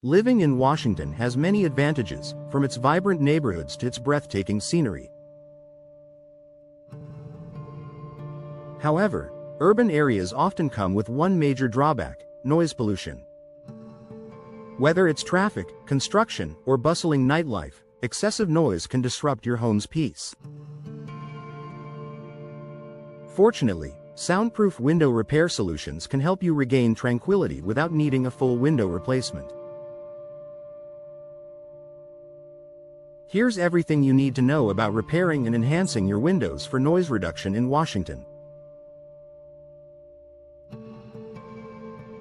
Living in Washington has many advantages, from its vibrant neighborhoods to its breathtaking scenery. However, urban areas often come with one major drawback: noise pollution. Whether it's traffic, construction, or bustling nightlife, excessive noise can disrupt your home's peace. Fortunately, soundproof window repair solutions can help you regain tranquility without needing a full window replacement. Here's everything you need to know about repairing and enhancing your windows for noise reduction in Washington.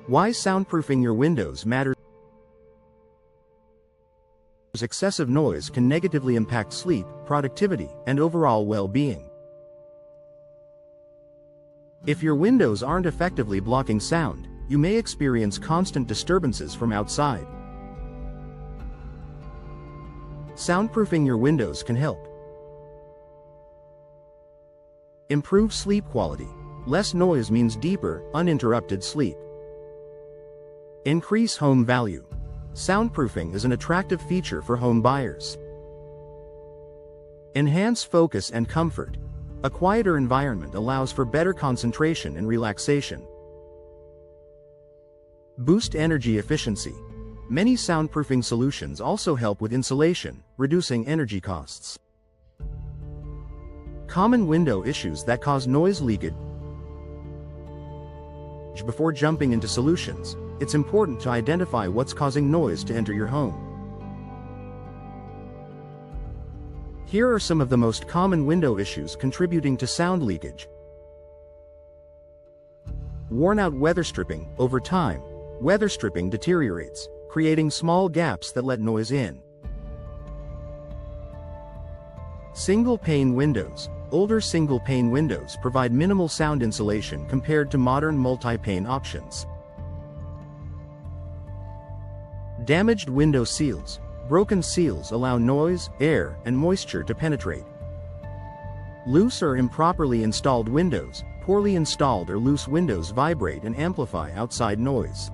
Why soundproofing your windows matters. Excessive noise can negatively impact sleep, productivity, and overall well-being. If your windows aren't effectively blocking sound, you may experience constant disturbances from outside. Soundproofing your windows can help improve sleep quality. Less noise means deeper, uninterrupted sleep. Increase home value. Soundproofing is an attractive feature for home buyers. Enhance focus and comfort. A quieter environment allows for better concentration and relaxation. Boost energy efficiency. Many soundproofing solutions also help with insulation, reducing energy costs. Common window issues that cause noise leakage. Before jumping into solutions, it's important to identify what's causing noise to enter your home. Here are some of the most common window issues contributing to sound leakage. Worn-out weatherstripping. Over time, weatherstripping deteriorates, creating small gaps that let noise in. Single-pane windows. Older single-pane windows provide minimal sound insulation compared to modern multi-pane options. Damaged window seals. Broken seals allow noise, air, and moisture to penetrate. Loose or improperly installed windows. Poorly installed or loose windows vibrate and amplify outside noise.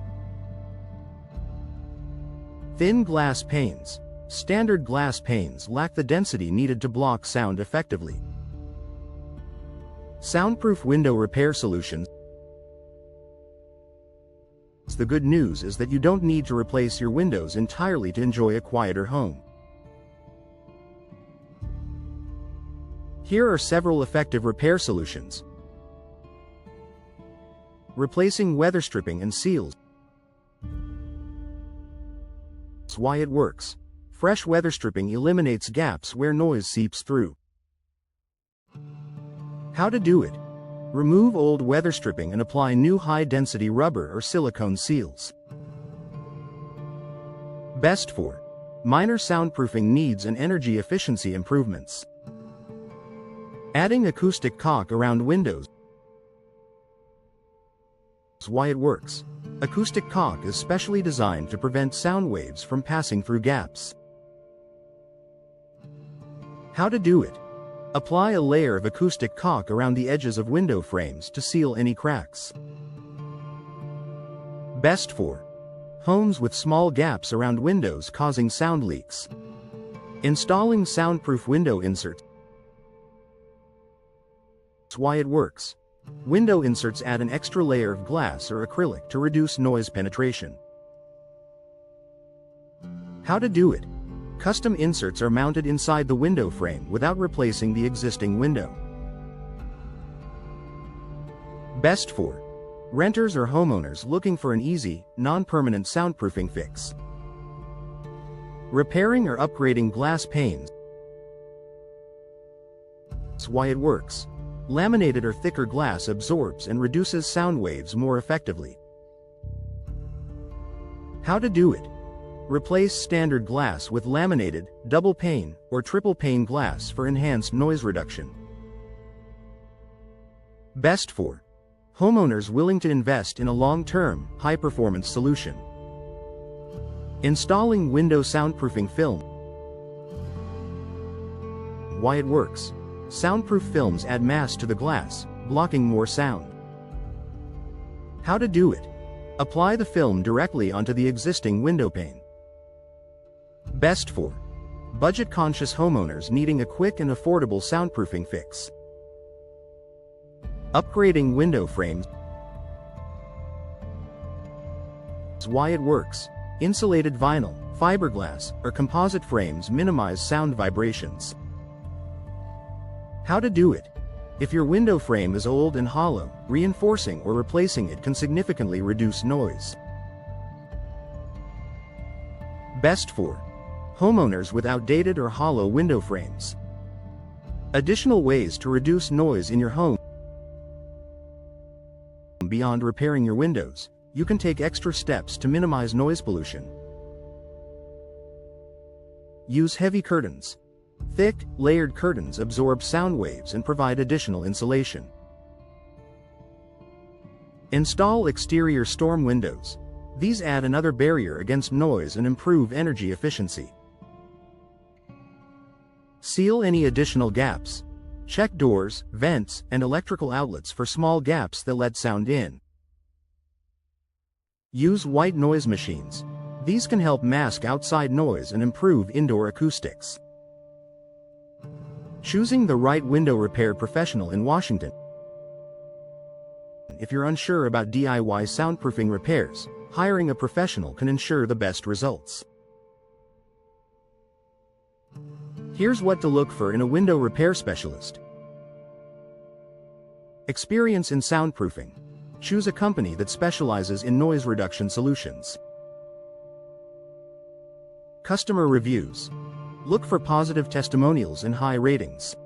Thin glass panes. Standard glass panes lack the density needed to block sound effectively. Soundproof window repair solutions. The good news is that you don't need to replace your windows entirely to enjoy a quieter home. Here are several effective repair solutions. Replacing weatherstripping and seals. Why it works. Fresh weatherstripping eliminates gaps where noise seeps through. How to do it. Remove old weatherstripping and apply new high-density rubber or silicone seals. Best for minor soundproofing needs and energy efficiency improvements. Adding acoustic caulk around windows. Why it works. Acoustic caulk is specially designed to prevent sound waves from passing through gaps. How to do it. Apply a layer of acoustic caulk around the edges of window frames to seal any cracks. Best for homes with small gaps around windows causing sound leaks. Installing soundproof window inserts. Why it works. Window inserts add an extra layer of glass or acrylic to reduce noise penetration. How to do it. Custom inserts are mounted inside the window frame without replacing the existing window. Best for renters or homeowners looking for an easy, non-permanent soundproofing fix. Repairing or upgrading glass panes. Why it works. Laminated or thicker glass absorbs and reduces sound waves more effectively. How to do it. Replace standard glass with laminated, double pane, or triple pane glass for enhanced noise reduction. Best for homeowners willing to invest in a long-term, high-performance solution. Installing window soundproofing film. Why it works. Soundproof films add mass to the glass, blocking more sound. How to do it. Apply the film directly onto the existing window pane. Best for budget-conscious homeowners needing a quick and affordable soundproofing fix. Upgrading window frames. Why it works. Insulated vinyl, fiberglass, or composite frames minimize sound vibrations. How to do it. If your window frame is old and hollow, reinforcing or replacing it can significantly reduce noise. Best for homeowners with outdated or hollow window frames. Additional ways to reduce noise in your home. Beyond repairing your windows, you can take extra steps to minimize noise pollution. Use heavy curtains. Thick, layered curtains absorb sound waves and provide additional insulation. Install exterior storm windows. These add another barrier against noise and improve energy efficiency. Seal any additional gaps. Check doors, vents, and electrical outlets for small gaps that let sound in. Use white noise machines. These can help mask outside noise and improve indoor acoustics. Choosing the right window repair professional in Washington. If you're unsure about DIY soundproofing repairs, hiring a professional can ensure the best results. Here's what to look for in a window repair specialist. Experience in soundproofing. Choose a company that specializes in noise reduction solutions. Customer reviews. Look for positive testimonials and high ratings.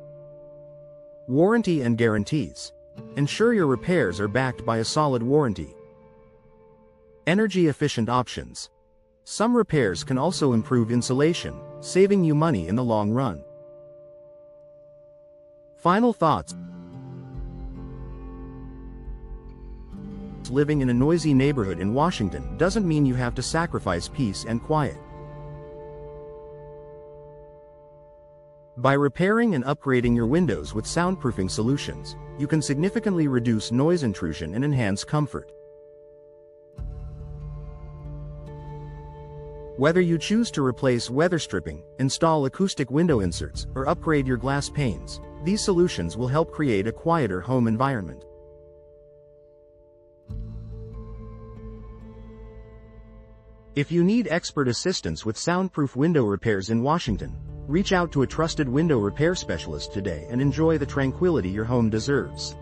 Warranty and guarantees. Ensure your repairs are backed by a solid warranty. Energy-efficient options. Some repairs can also improve insulation, saving you money in the long run. Final thoughts. Living in a noisy neighborhood in Washington doesn't mean you have to sacrifice peace and quiet. By repairing and upgrading your windows with soundproofing solutions, you can significantly reduce noise intrusion and enhance comfort. Whether you choose to replace weather stripping, install acoustic window inserts, or upgrade your glass panes, these solutions will help create a quieter home environment. If you need expert assistance with soundproof window repairs in Washington, reach out to a trusted window repair specialist today and enjoy the tranquility your home deserves.